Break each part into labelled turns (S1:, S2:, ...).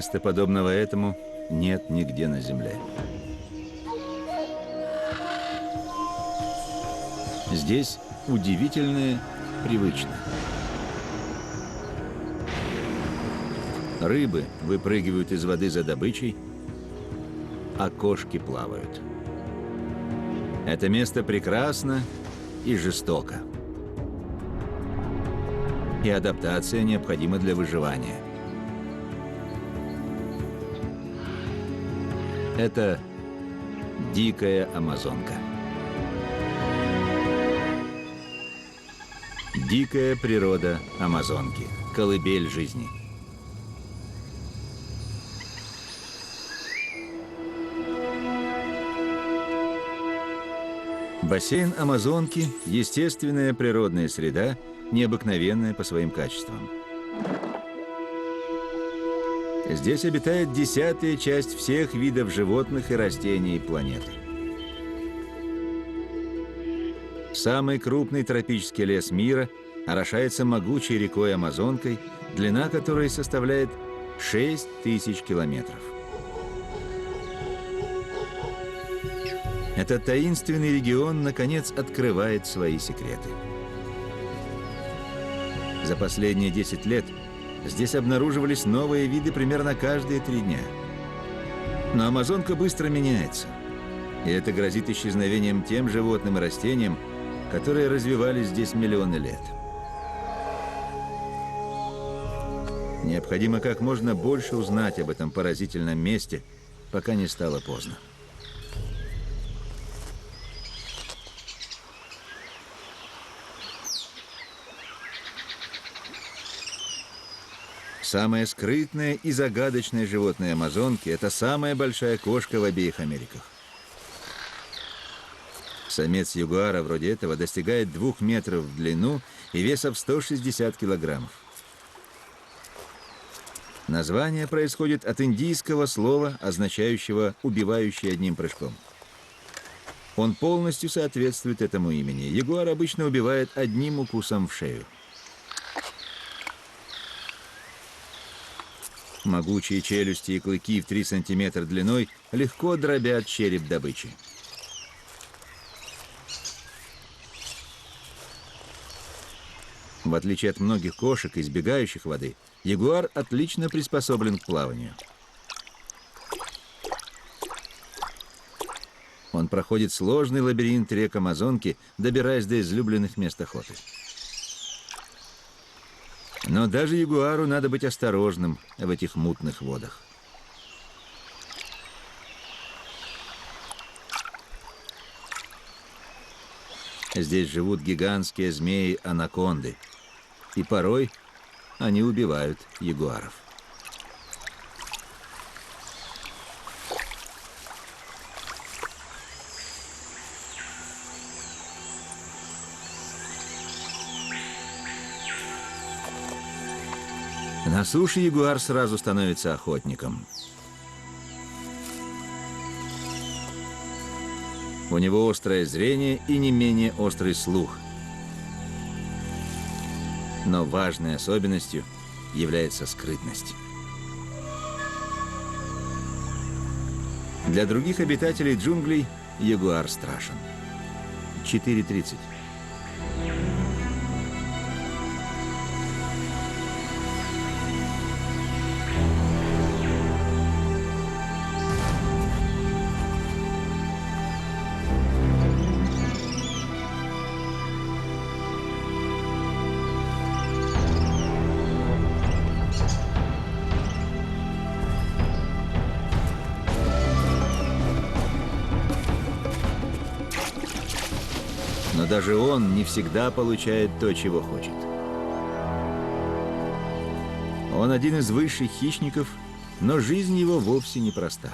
S1: Места, подобного этому, нет нигде на Земле. Здесь удивительное привычно. Рыбы выпрыгивают из воды за добычей, а кошки плавают. Это место прекрасно и жестоко. И адаптация необходима для выживания. Это дикая Амазонка. Дикая природа Амазонки. Колыбель жизни. Бассейн Амазонки – естественная природная среда, необыкновенная по своим качествам. Здесь обитает 10-я часть всех видов животных и растений планеты. Самый крупный тропический лес мира орошается могучей рекой Амазонкой, длина которой составляет 6000 километров. Этот таинственный регион, наконец, открывает свои секреты. За последние 10 лет здесь обнаруживались новые виды примерно каждые 3 дня. Но Амазонка быстро меняется, и это грозит исчезновением тем животным и растениям, которые развивались здесь миллионы лет. Необходимо как можно больше узнать об этом поразительном месте, пока не стало поздно. Самое скрытное и загадочное животное Амазонки – это самая большая кошка в обеих Америках. Самец ягуара вроде этого достигает 2 метров в длину и веса в 160 килограммов. Название происходит от индийского слова, означающего «убивающий одним прыжком». Он полностью соответствует этому имени. Ягуар обычно убивает одним укусом в шею. Могучие челюсти и клыки в 3 сантиметра длиной легко дробят череп добычи. В отличие от многих кошек, избегающих воды, ягуар отлично приспособлен к плаванию. Он проходит сложный лабиринт рек Амазонки, добираясь до излюбленных мест охоты. Но даже ягуару надо быть осторожным в этих мутных водах. Здесь живут гигантские змеи-анаконды, и порой они убивают ягуаров. На суше ягуар сразу становится охотником. У него острое зрение и не менее острый слух. Но важной особенностью является скрытность. Для других обитателей джунглей ягуар страшен. 4:30. Но даже он не всегда получает то, чего хочет. Он один из высших хищников, но жизнь его вовсе непроста.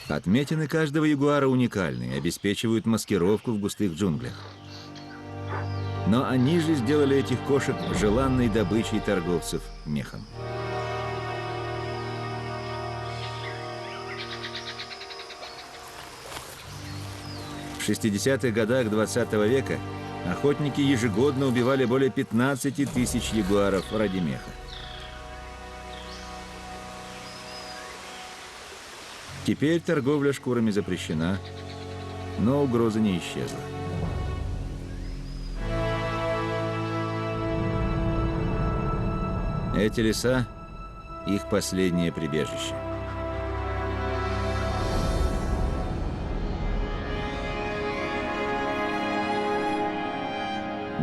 S1: Отметины каждого ягуара уникальны и обеспечивают маскировку в густых джунглях. Но они же сделали этих кошек желанной добычей торговцев мехом. В 60-х годах 20 века Охотники ежегодно убивали более 15 тысяч ягуаров ради меха. Теперь торговля шкурами запрещена, но угроза не исчезла. Эти леса – их последнее прибежище.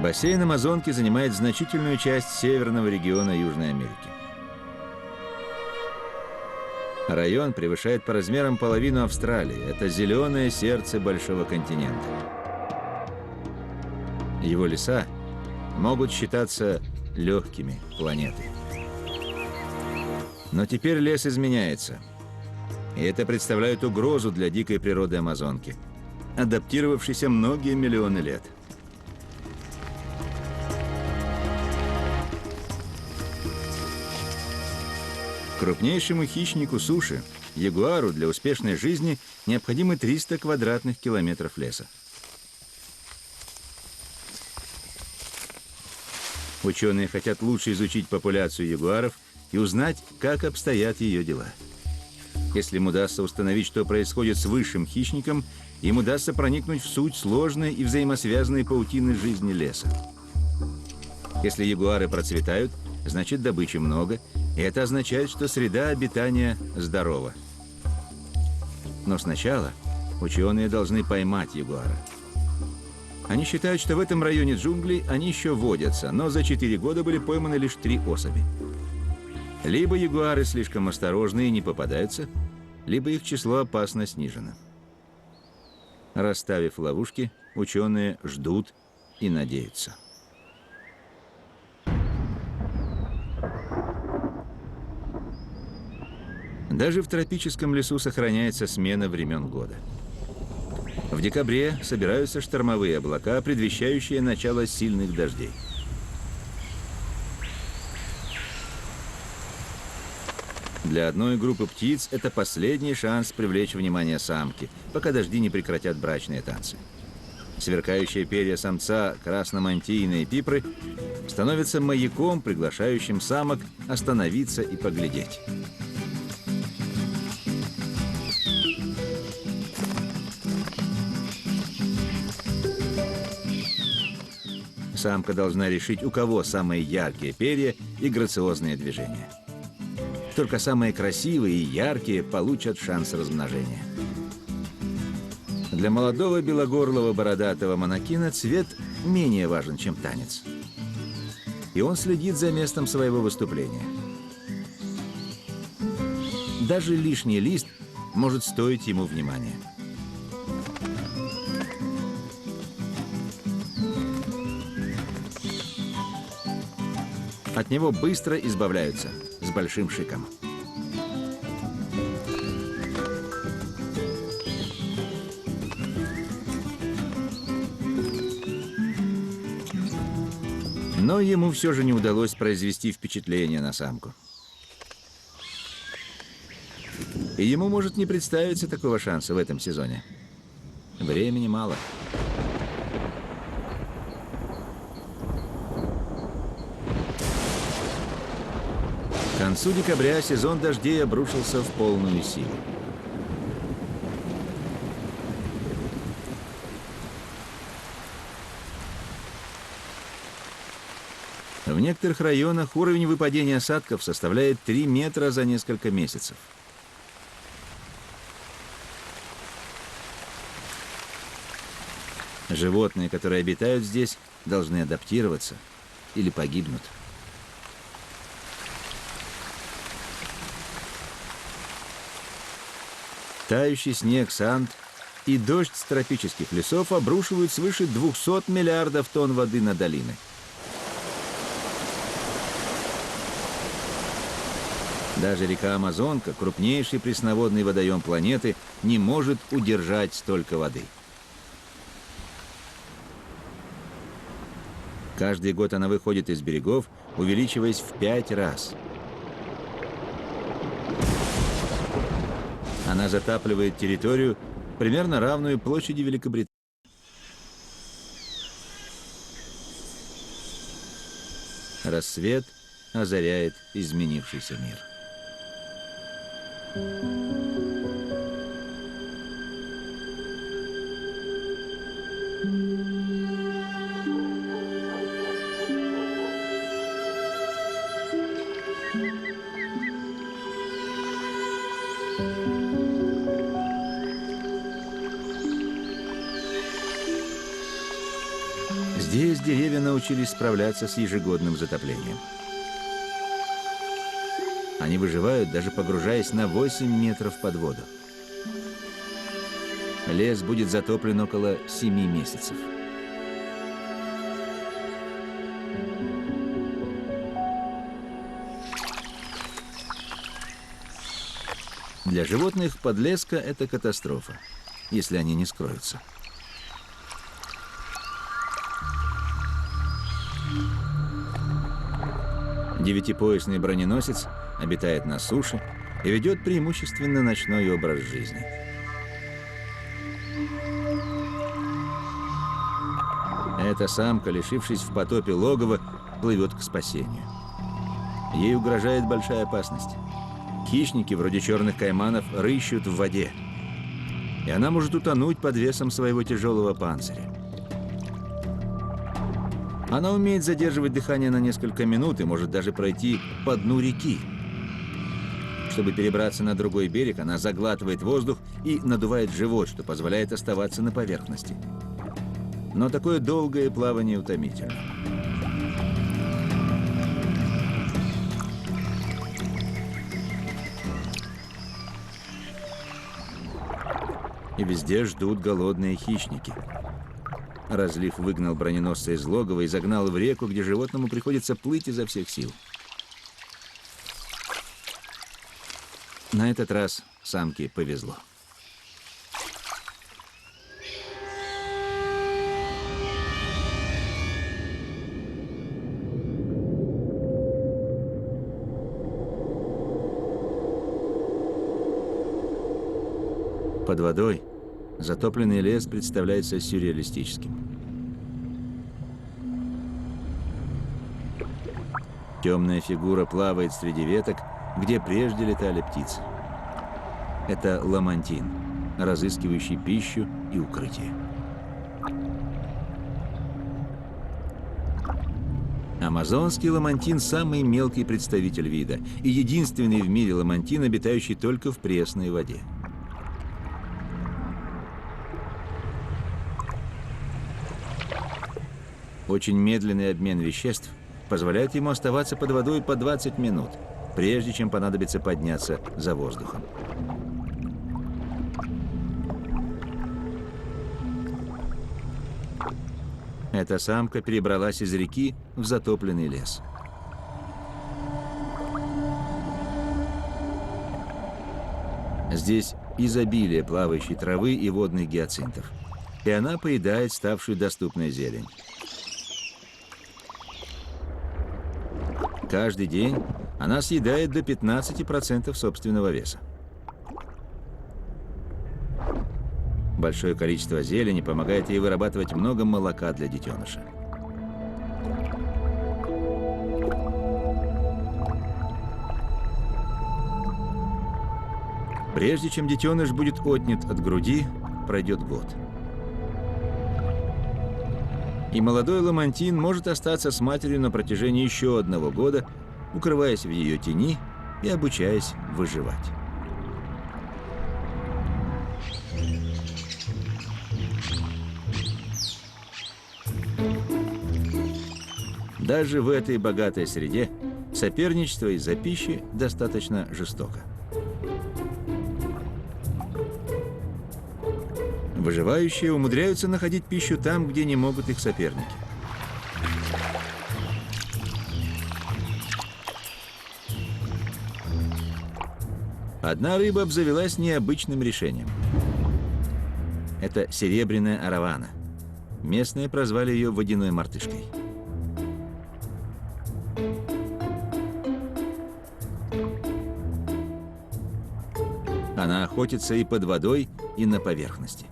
S1: Бассейн Амазонки занимает значительную часть северного региона Южной Америки. Район превышает по размерам половину Австралии. Это зеленое сердце большого континента. Его леса могут считаться легкими планеты. Но теперь лес изменяется. И это представляет угрозу для дикой природы Амазонки, адаптировавшейся многие миллионы лет. Крупнейшему хищнику суши, ягуару, для успешной жизни необходимы 300 квадратных километров леса. Ученые хотят лучше изучить популяцию ягуаров и узнать, как обстоят ее дела. Если им удастся установить, что происходит с высшим хищником, им удастся проникнуть в суть сложной и взаимосвязанной паутины жизни леса. Если ягуары процветают, значит, добычи много, и это означает, что среда обитания здорова. Но сначала ученые должны поймать ягуара. Они считают, что в этом районе джунглей они еще водятся, но за 4 года были пойманы лишь 3 особи. Либо ягуары слишком осторожны и не попадаются, либо их число опасно снижено. Расставив ловушки, ученые ждут и надеются. Даже в тропическом лесу сохраняется смена времен года. В декабре собираются штормовые облака, предвещающие начало сильных дождей. Для одной группы птиц это последний шанс привлечь внимание самки, пока дожди не прекратят брачные танцы. Сверкающие перья самца красномантийные пипры становятся маяком, приглашающим самок остановиться и поглядеть. Самка должна решить, у кого самые яркие перья и грациозные движения. Только самые красивые и яркие получат шанс размножения. Для молодого белогорлого бородатого монокина цвет менее важен, чем танец. И он следит за местом своего выступления. Даже лишний лист может стоить ему внимания. От него быстро избавляются, с большим шиком. Но ему все же не удалось произвести впечатление на самку. И ему может не представиться такого шанса в этом сезоне. Времени мало. К концу декабря сезон дождей обрушился в полную силу. В некоторых районах уровень выпадения осадков составляет 3 метра за несколько месяцев. Животные, которые обитают здесь, должны адаптироваться или погибнут. Тающий снег, санд и дождь с тропических лесов обрушивают свыше 200 миллиардов тонн воды на долины. Даже река Амазонка, крупнейший пресноводный водоем планеты, не может удержать столько воды. Каждый год она выходит из берегов, увеличиваясь в 5 раз. Она затапливает территорию, примерно равную площади Великобритании. Рассвет озаряет изменившийся мир. Здесь деревья научились справляться с ежегодным затоплением. Они выживают, даже погружаясь на 8 метров под воду. Лес будет затоплен около 7 месяцев. Для животных подлеска – это катастрофа, если они не скроются. Девятипоясный броненосец обитает на суше и ведет преимущественно ночной образ жизни. Эта самка, лишившись в потопе логова, плывет к спасению. Ей угрожает большая опасность. Хищники, вроде черных кайманов, рыщут в воде. И она может утонуть под весом своего тяжелого панциря. Она умеет задерживать дыхание на несколько минут и может даже пройти по дну реки. Чтобы перебраться на другой берег, она заглатывает воздух и надувает живот, что позволяет оставаться на поверхности. Но такое долгое плавание утомительно. И везде ждут голодные хищники. Разлив выгнал броненосца из логова и загнал в реку, где животному приходится плыть изо всех сил. На этот раз самке повезло. Под водой затопленный лес представляется сюрреалистическим. Темная фигура плавает среди веток, где прежде летали птицы. Это ламантин, разыскивающий пищу и укрытие. Амазонский ламантин – самый мелкий представитель вида и единственный в мире ламантин, обитающий только в пресной воде. Очень медленный обмен веществ позволяет ему оставаться под водой по 20 минут, прежде чем понадобится подняться за воздухом. Эта самка перебралась из реки в затопленный лес. Здесь изобилие плавающей травы и водных гиацинтов, и она поедает ставшую доступной зелень. Каждый день она съедает до 15% собственного веса. Большое количество зелени помогает ей вырабатывать много молока для детеныша. Прежде чем детеныш будет отнят от груди, пройдет год. И молодой ламантин может остаться с матерью на протяжении еще 1 года, укрываясь в ее тени и обучаясь выживать. Даже в этой богатой среде соперничество из-за пищи достаточно жестоко. Выживающие умудряются находить пищу там, где не могут их соперники. Одна рыба обзавелась необычным решением. Это серебряная аравана. Местные прозвали ее водяной мартышкой. Она охотится и под водой, и на поверхности.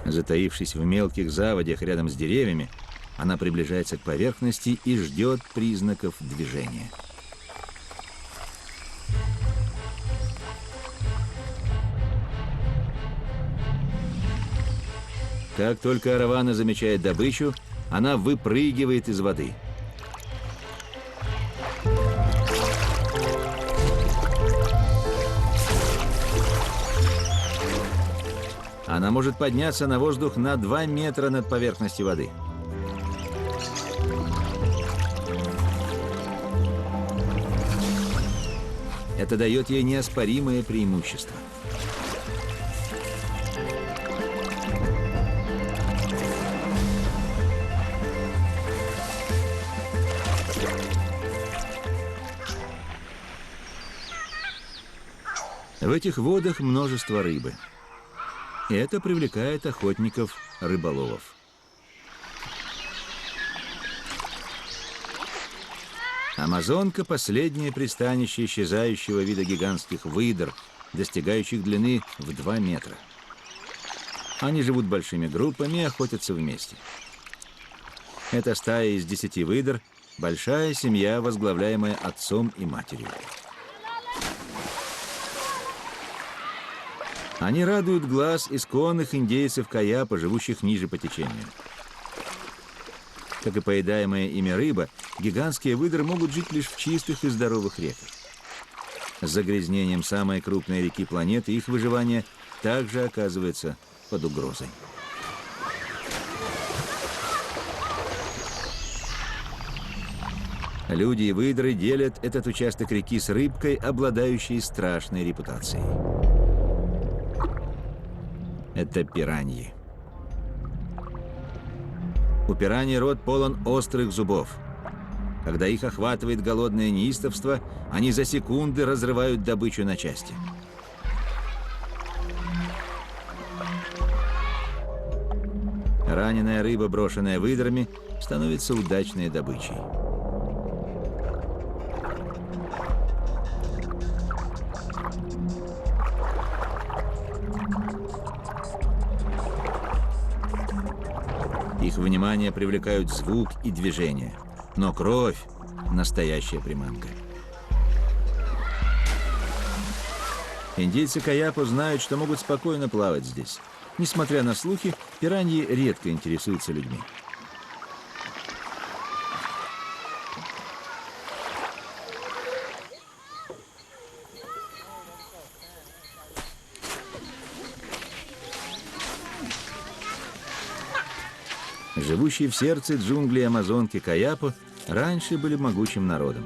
S1: Затаившись в мелких заводях рядом с деревьями, она приближается к поверхности и ждет признаков движения. Как только Аравана замечает добычу, она выпрыгивает из воды. Она может подняться на воздух на 2 метра над поверхностью воды. Это дает ей неоспоримое преимущество. В этих водах множество рыбы. И это привлекает охотников-рыболовов. Амазонка – последнее пристанище исчезающего вида гигантских выдр, достигающих длины в 2 метра. Они живут большими группами и охотятся вместе. Это стая из 10 выдр, большая семья, возглавляемая отцом и матерью. Они радуют глаз исконных индейцев Каяпа, живущих ниже по течению. Как и поедаемая ими рыба, гигантские выдры могут жить лишь в чистых и здоровых реках. С загрязнением самой крупной реки планеты их выживание также оказывается под угрозой. Люди и выдры делят этот участок реки с рыбкой, обладающей страшной репутацией. Это пираньи. У пираний рот полон острых зубов. Когда их охватывает голодное неистовство, они за секунды разрывают добычу на части. Раненая рыба, брошенная выдрами, становится удачной добычей. Их внимание привлекают звук и движение. Но кровь – настоящая приманка. Индейцы Каяпо знают, что могут спокойно плавать здесь. Несмотря на слухи, пираньи редко интересуются людьми. Живущие в сердце джунглей Амазонки Каяпо раньше были могучим народом.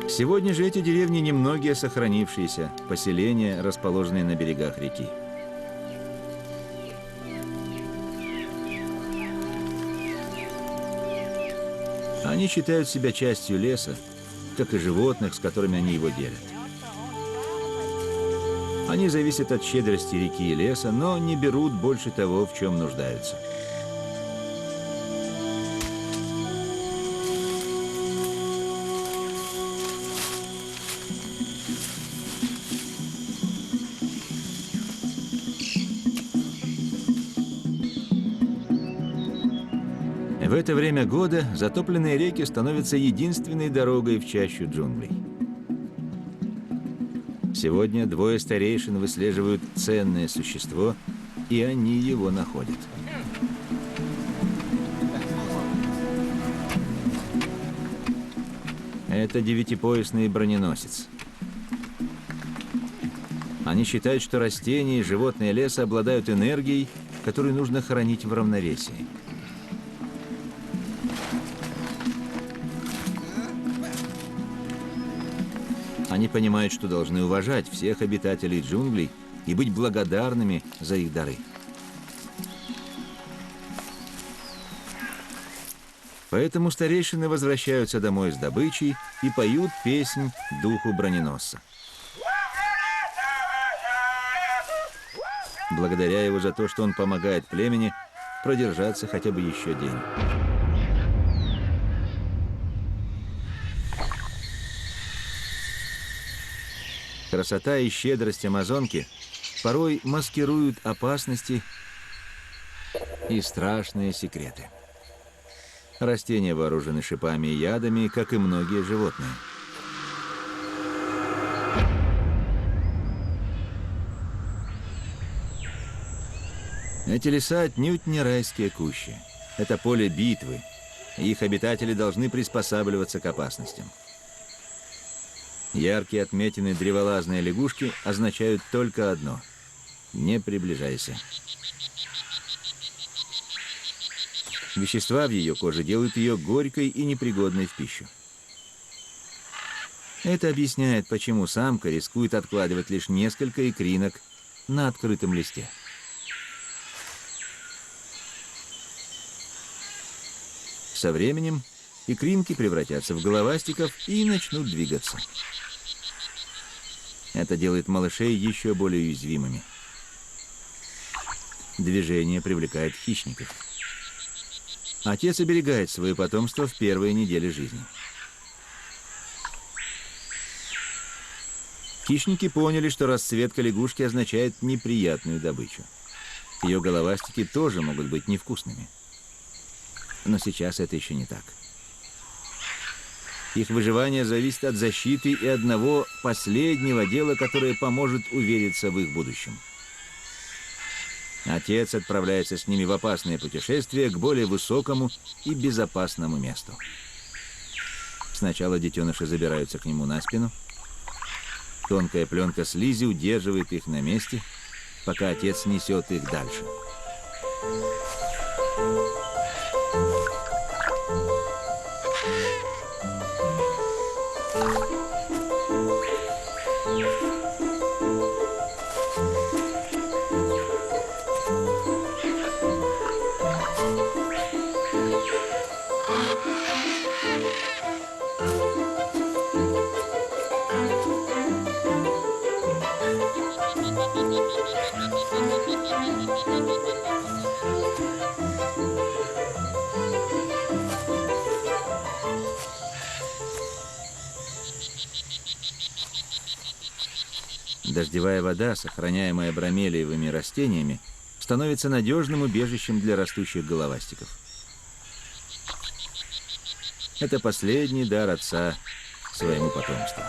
S1: Сегодня же эти деревни немногие сохранившиеся поселения, расположенные на берегах реки. Они считают себя частью леса, как и животных, с которыми они его делят. Они зависят от щедрости реки и леса, но не берут больше того, в чем нуждаются. В это время года затопленные реки становятся единственной дорогой в чащу джунглей. Сегодня 2 старейшин выслеживают ценное существо, и они его находят. Это 9-поясный броненосец. Они считают, что растения и животные леса обладают энергией, которую нужно хранить в равновесии. Они понимают, что должны уважать всех обитателей джунглей и быть благодарными за их дары. Поэтому старейшины возвращаются домой с добычей и поют песнь духу броненосца. Благодаря его за то, что он помогает племени продержаться хотя бы еще день. Красота и щедрость амазонки порой маскируют опасности и страшные секреты. Растения вооружены шипами и ядами, как и многие животные. Эти леса отнюдь не райские кущи. Это поле битвы, и их обитатели должны приспосабливаться к опасностям. Яркие отметины древолазной лягушки означают только одно – не приближайся. Вещества в ее коже делают ее горькой и непригодной в пищу. Это объясняет, почему самка рискует откладывать лишь несколько икринок на открытом листе. Со временем икринки превратятся в головастиков и начнут двигаться. Это делает малышей еще более уязвимыми. Движение привлекает хищников. Отец оберегает свое потомство в первые недели жизни. Хищники поняли, что расцветка лягушки означает неприятную добычу. Ее головастики тоже могут быть невкусными. Но сейчас это еще не так. Их выживание зависит от защиты и одного последнего дела, которое поможет увериться в их будущем. Отец отправляется с ними в опасное путешествие к более высокому и безопасному месту. Сначала детеныши забираются к нему на спину. Тонкая пленка слизи удерживает их на месте, пока отец несет их дальше. Дождевая вода, сохраняемая бромелиевыми растениями, становится надежным убежищем для растущих головастиков. Это последний дар отца своему потомству.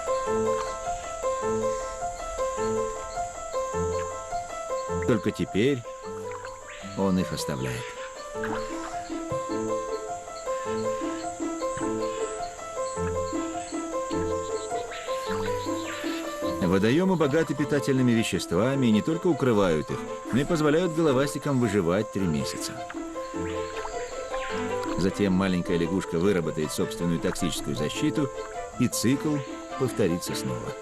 S1: Только теперь он их оставляет. Водоемы богаты питательными веществами и не только укрывают их, но и позволяют головастикам выживать 3 месяца. Затем маленькая лягушка выработает собственную токсическую защиту, и цикл повторится снова.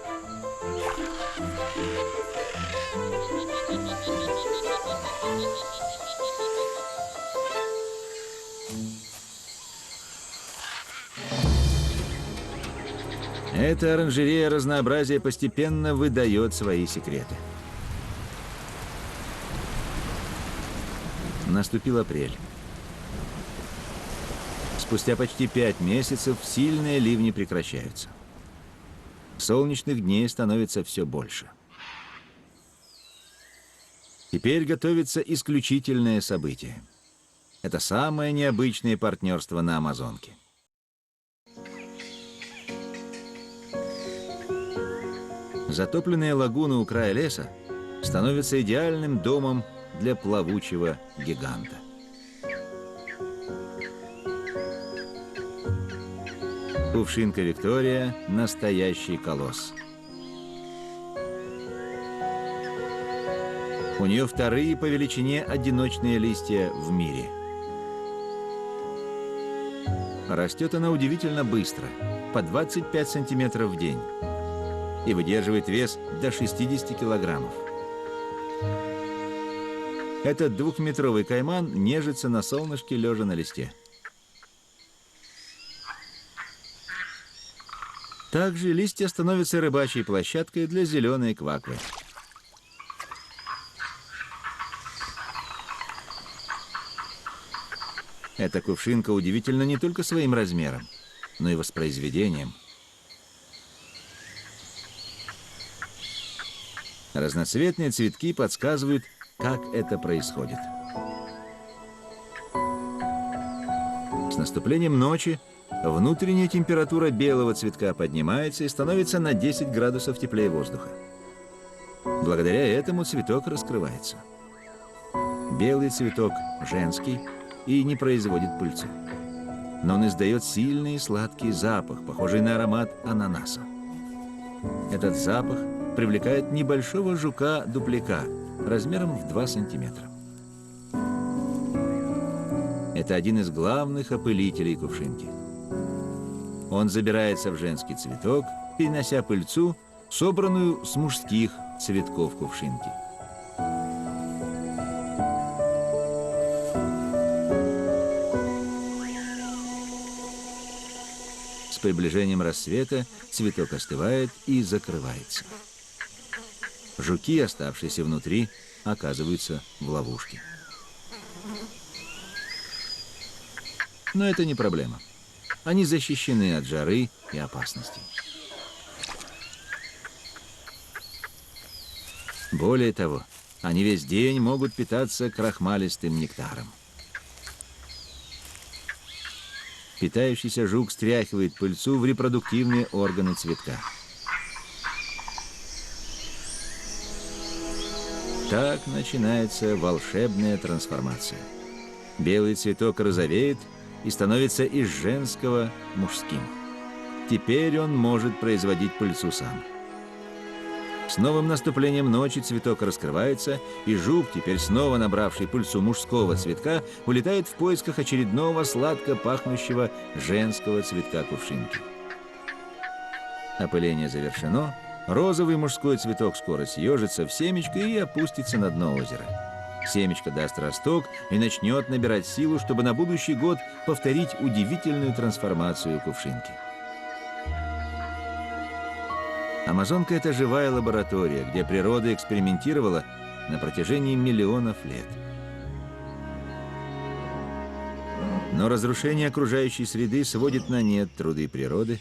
S1: Эта оранжерея разнообразия постепенно выдает свои секреты. Наступил апрель. Спустя почти 5 месяцев сильные ливни прекращаются. Солнечных дней становится все больше. Теперь готовится исключительное событие. Это самое необычное партнерство на Амазонке. Затопленная лагуна у края леса становится идеальным домом для плавучего гиганта. Кувшинка Виктория – настоящий колосс. У нее вторые по величине одиночные листья в мире. Растет она удивительно быстро, по 25 сантиметров в день, и выдерживает вес до 60 килограммов. Этот 2-метровый кайман нежится на солнышке, лежа на листе. Также листья становятся рыбачьей площадкой для зеленой кваквы. Эта кувшинка удивительна не только своим размером, но и воспроизведением. Разноцветные цветки подсказывают, как это происходит. С наступлением ночи внутренняя температура белого цветка поднимается и становится на 10 градусов теплее воздуха. Благодаря этому цветок раскрывается. Белый цветок женский и не производит пыльцу. Но он издает сильный и сладкий запах, похожий на аромат ананаса. Этот запах привлекает небольшого жука-дуплика размером в 2 сантиметра. Это один из главных опылителей кувшинки. Он забирается в женский цветок, перенося пыльцу, собранную с мужских цветков кувшинки. С приближением рассвета цветок остывает и закрывается. Жуки, оставшиеся внутри, оказываются в ловушке. Но это не проблема. Они защищены от жары и опасностей. Более того, они весь день могут питаться крахмалистым нектаром. Питающийся жук стряхивает пыльцу в репродуктивные органы цветка. Так начинается волшебная трансформация. Белый цветок розовеет и становится из женского мужским. Теперь он может производить пыльцу сам. С новым наступлением ночи цветок раскрывается, и жук, теперь снова набравший пыльцу мужского цветка, улетает в поисках очередного сладко пахнущего женского цветка кувшинки. Опыление завершено, розовый мужской цветок скоро съежится в семечко и опустится на дно озера. Семечко даст росток и начнет набирать силу, чтобы на будущий год повторить удивительную трансформацию кувшинки. Амазонка – это живая лаборатория, где природа экспериментировала на протяжении миллионов лет. Но разрушение окружающей среды сводит на нет труды природы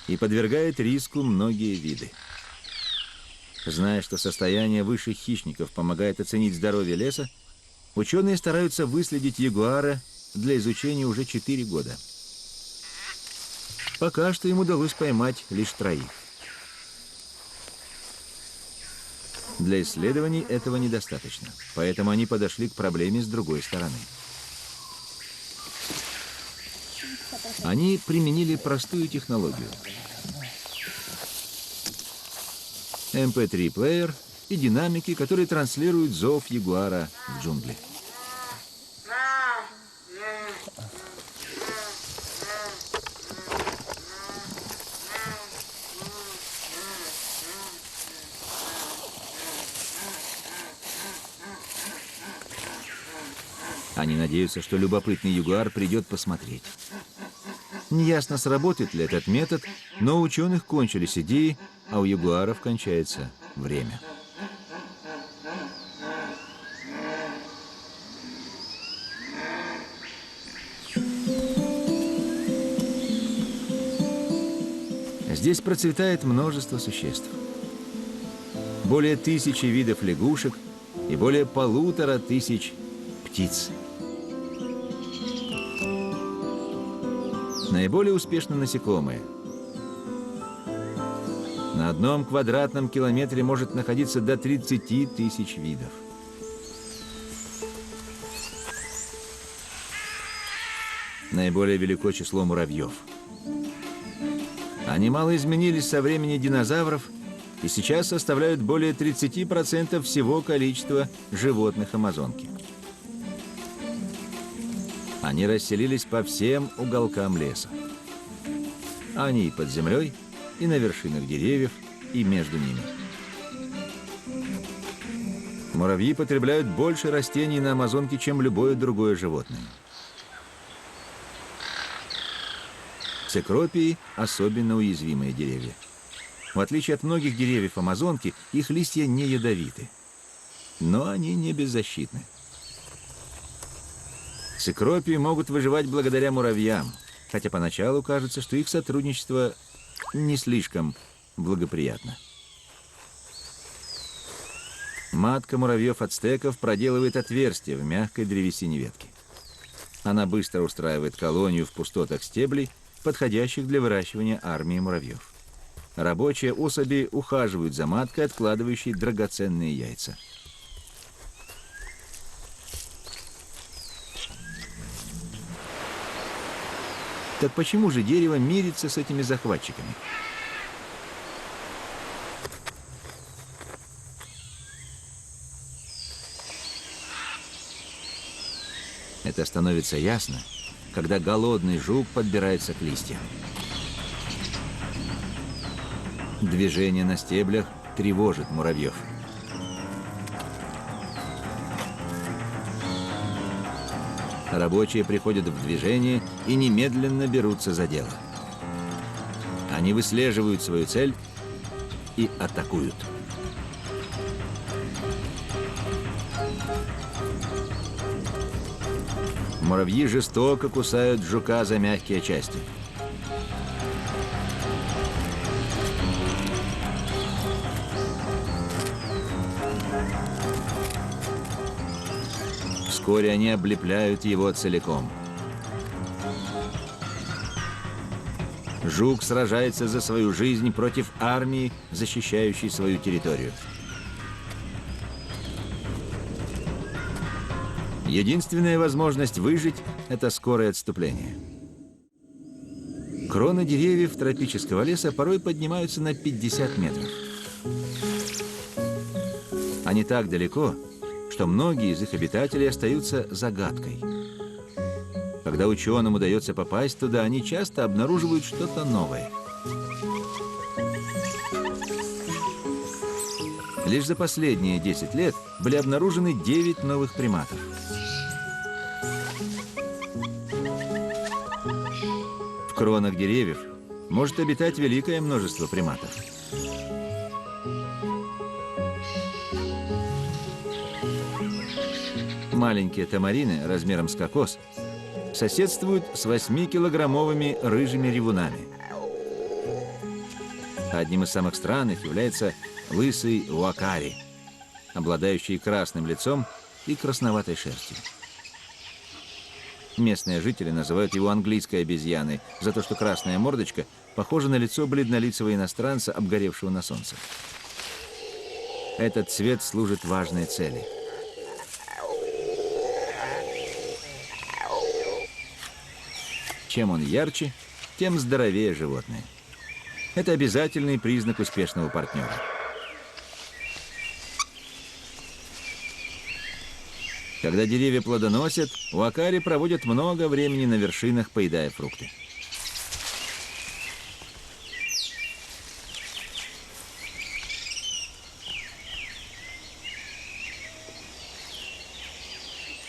S1: и подвергает риску многие виды. Зная, что состояние высших хищников помогает оценить здоровье леса, ученые стараются выследить ягуара для изучения уже 4 года. Пока что им удалось поймать лишь 3. Для исследований этого недостаточно, поэтому они подошли к проблеме с другой стороны. Они применили простую технологию. MP3-плеер и динамики, которые транслируют зов ягуара в джунгли. Они надеются, что любопытный ягуар придет посмотреть. Неясно, сработает ли этот метод, но у ученых кончились идеи, а у ягуаров кончается время. Здесь процветает множество существ. Более 1000 видов лягушек и более 1500 птиц. Наиболее успешны насекомые. На одном квадратном километре может находиться до 30 000 видов. Наиболее велико число муравьев. Они мало изменились со времени динозавров и сейчас составляют более 30% всего количества животных Амазонки. Они расселились по всем уголкам леса. Они и под землей, и на вершинах деревьев, и между ними. Муравьи потребляют больше растений на Амазонке, чем любое другое животное. Цикропии – особенно уязвимые деревья. В отличие от многих деревьев Амазонки, их листья не ядовиты. Но они не беззащитны. Цикропии могут выживать благодаря муравьям, хотя поначалу кажется, что их сотрудничество не слишком благоприятно. Матка муравьев-ацтеков проделывает отверстие в мягкой древесине ветки. Она быстро устраивает колонию в пустотах стеблей, подходящих для выращивания армии муравьев. Рабочие особи ухаживают за маткой, откладывающей драгоценные яйца. Так почему же дерево мирится с этими захватчиками? Это становится ясно, когда голодный жук подбирается к листьям. Движение на стеблях тревожит муравьев. Рабочие приходят в движение и немедленно берутся за дело. Они выслеживают свою цель и атакуют. Муравьи жестоко кусают жука за мягкие части. Вскоре они облепляют его целиком. Жук сражается за свою жизнь против армии, защищающей свою территорию. Единственная возможность выжить – это скорое отступление. Кроны деревьев тропического леса порой поднимаются на 50 метров. Они так далеко, что многие из их обитателей остаются загадкой. Когда ученым удается попасть туда, они часто обнаруживают что-то новое. Лишь за последние 10 лет были обнаружены 9 новых приматов. В кронах деревьев может обитать великое множество приматов. Маленькие тамарины размером с кокос соседствуют с 8-килограммовыми рыжими ревунами. Одним из самых странных является лысый уакари, обладающий красным лицом и красноватой шерстью. Местные жители называют его английской обезьяной за то, что красная мордочка похожа на лицо бледнолицего иностранца, обгоревшего на солнце. Этот цвет служит важной цели. Чем он ярче, тем здоровее животное. Это обязательный признак успешного партнера. Когда деревья плодоносят, уакари проводят много времени на вершинах, поедая фрукты.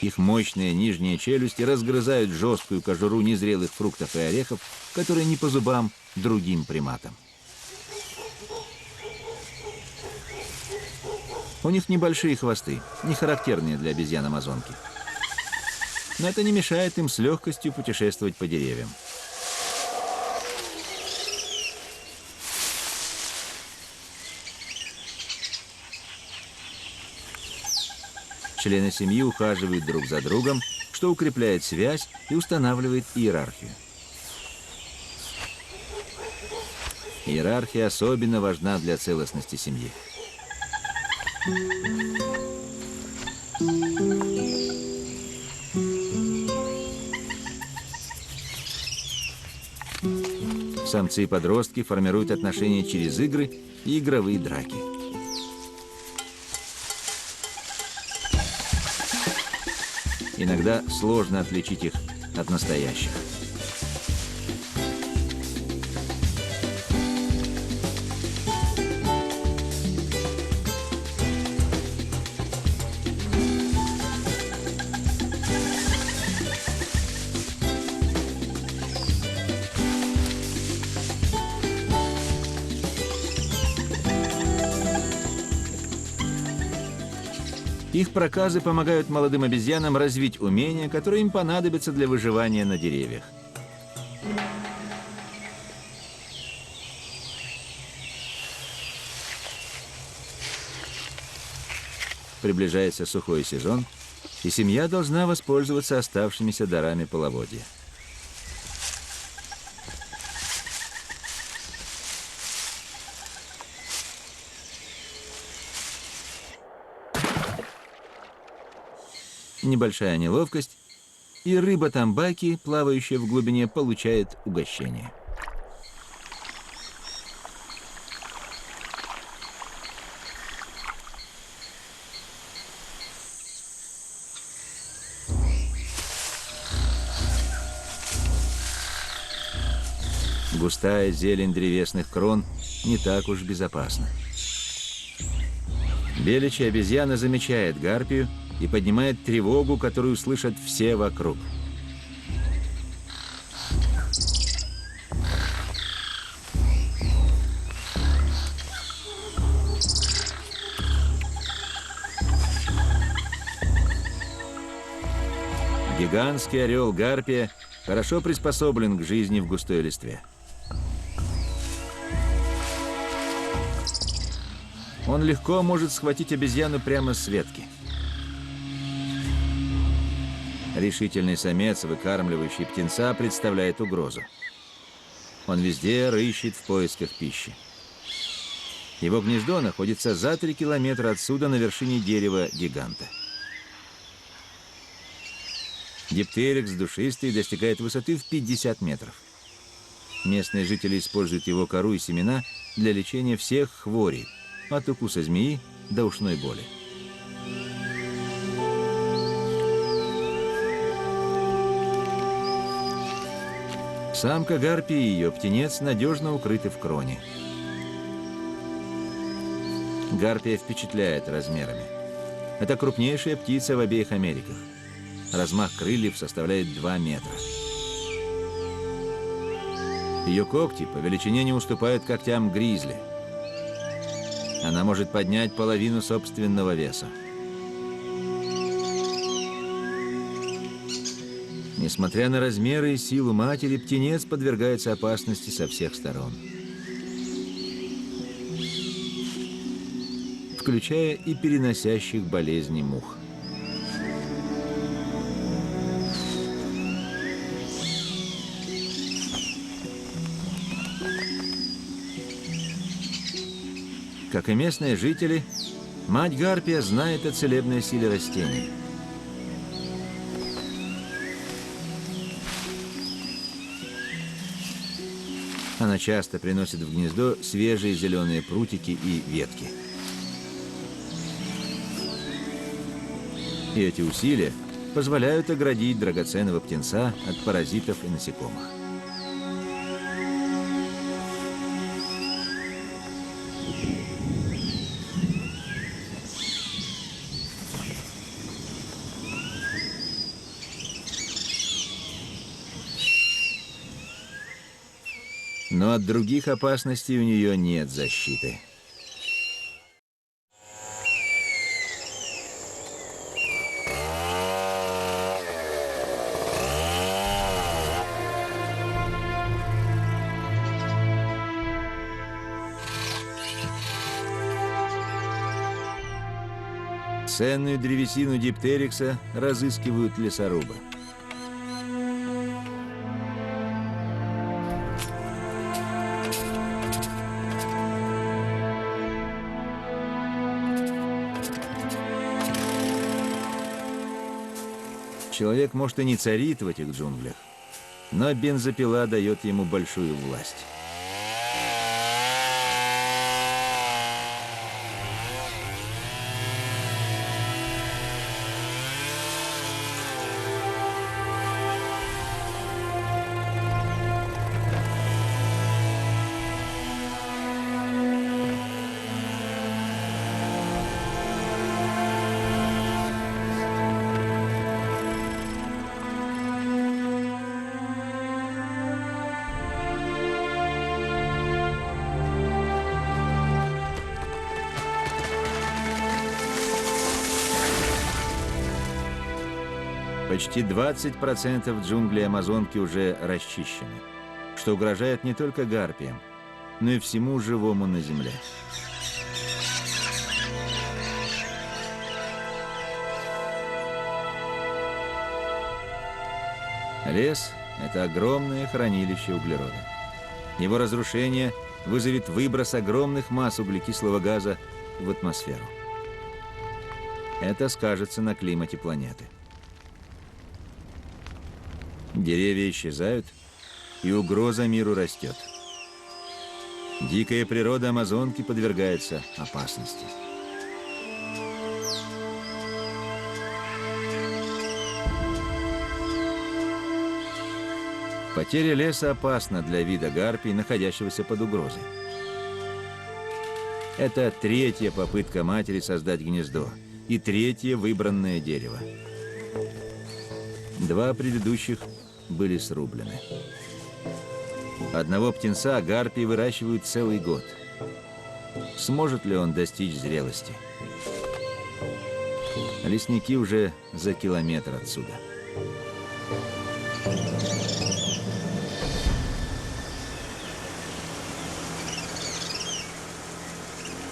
S1: Их мощные нижние челюсти разгрызают жесткую кожуру незрелых фруктов и орехов, которые не по зубам другим приматам. У них небольшие хвосты, не характерные для обезьян-амазонки. Но это не мешает им с легкостью путешествовать по деревьям. Члены семьи ухаживают друг за другом, что укрепляет связь и устанавливает иерархию. Иерархия особенно важна для целостности семьи. Самцы и подростки формируют отношения через игры и игровые драки. Иногда сложно отличить их от настоящих. Их проказы помогают молодым обезьянам развить умения, которые им понадобятся для выживания на деревьях. Приближается сухой сезон, и семья должна воспользоваться оставшимися дарами половодья. Небольшая неловкость, и рыба тамбаки, плавающая в глубине, получает угощение. Густая зелень древесных крон не так уж безопасна. Беличья обезьяна замечает гарпию и поднимает тревогу, которую слышат все вокруг. Гигантский орел гарпия хорошо приспособлен к жизни в густой листве. Он легко может схватить обезьяну прямо с ветки. Решительный самец, выкармливающий птенца, представляет угрозу. Он везде рыщет в поисках пищи. Его гнездо находится за 3 километра отсюда, на вершине дерева гиганта. Диптерикс душистый достигает высоты в 50 метров. Местные жители используют его кору и семена для лечения всех хворей, от укуса змеи до ушной боли. Самка гарпии и ее птенец надежно укрыты в кроне. Гарпия впечатляет размерами. Это крупнейшая птица в обеих Америках. Размах крыльев составляет 2 метра. Ее когти по величине не уступают когтям гризли. Она может поднять половину собственного веса. Несмотря на размеры и силу матери, птенец подвергается опасности со всех сторон, включая и переносящих болезни мух. Как и местные жители, мать гарпия знает о целебной силе растений. Она часто приносит в гнездо свежие зеленые прутики и ветки. И эти усилия позволяют оградить драгоценного птенца от паразитов и насекомых. Но от других опасностей у нее нет защиты. Ценную древесину диптерикса разыскивают лесорубы. Человек, может, и не царит в этих джунглях, но бензопила дает ему большую власть. Почти 20% джунглей Амазонки уже расчищены, что угрожает не только гарпиям, но и всему живому на Земле. Лес – это огромное хранилище углерода. Его разрушение вызовет выброс огромных масс углекислого газа в атмосферу. Это скажется на климате планеты. Деревья исчезают, и угроза миру растет. Дикая природа Амазонки подвергается опасности. Потеря леса опасна для вида гарпий, находящегося под угрозой. Это третья попытка матери создать гнездо и третье выбранное дерево. 2 предыдущих были срублены. Одного птенца гарпии выращивают целый год. Сможет ли он достичь зрелости? Лесники уже за километр отсюда.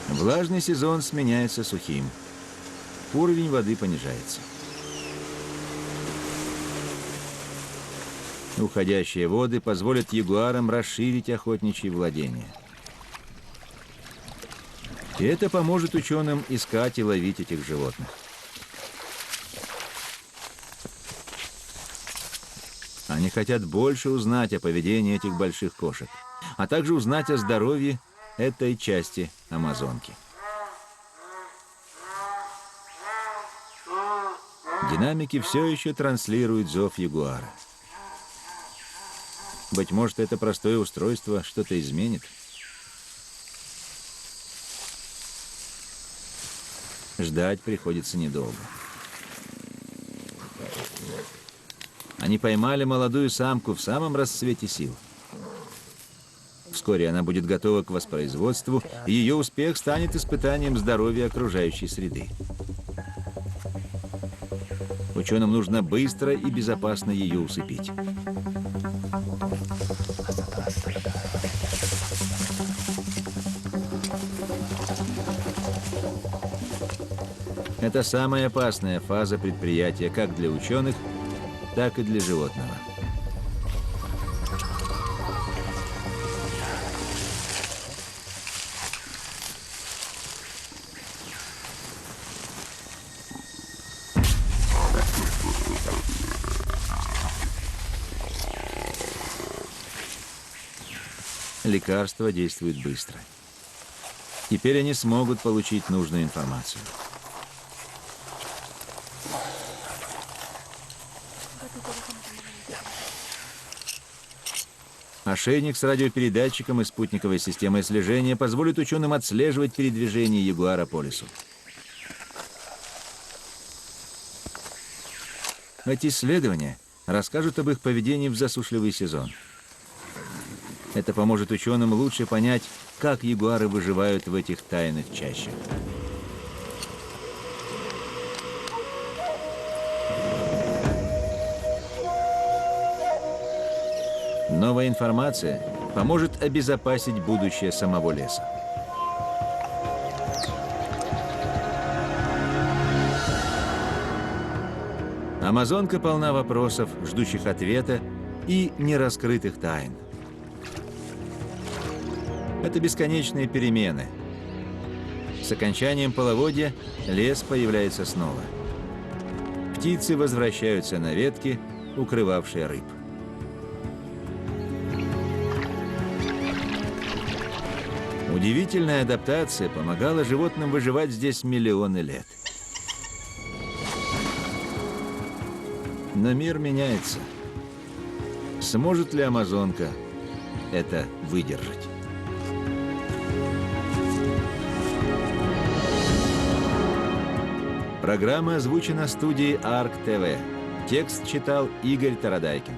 S1: Влажный сезон сменяется сухим. Уровень воды понижается. Уходящие воды позволят ягуарам расширить охотничьи владения. И это поможет ученым искать и ловить этих животных. Они хотят больше узнать о поведении этих больших кошек, а также узнать о здоровье этой части Амазонки. Динамики все еще транслируют зов ягуара. Быть может, это простое устройство что-то изменит. Ждать приходится недолго. Они поймали молодую самку в самом расцвете сил. Вскоре она будет готова к воспроизводству, и ее успех станет испытанием здоровья окружающей среды. Ученым нужно быстро и безопасно ее усыпить. Это самая опасная фаза предприятия как для ученых, так и для животного. Лекарства действуют быстро. Теперь они смогут получить нужную информацию. Ошейник с радиопередатчиком и спутниковой системой слежения позволит ученым отслеживать передвижение ягуара по лесу. Эти исследования расскажут об их поведении в засушливый сезон. Это поможет ученым лучше понять, как ягуары выживают в этих тайных чащах. Новая информация поможет обезопасить будущее самого леса. Амазонка полна вопросов, ждущих ответа, и нераскрытых тайн. Это бесконечные перемены. С окончанием половодья лес появляется снова. Птицы возвращаются на ветки, укрывавшие рыб. Удивительная адаптация помогала животным выживать здесь миллионы лет. Но мир меняется. Сможет ли Амазонка это выдержать? Программа озвучена студией ARC TV. Текст читал Игорь Тарадайкин.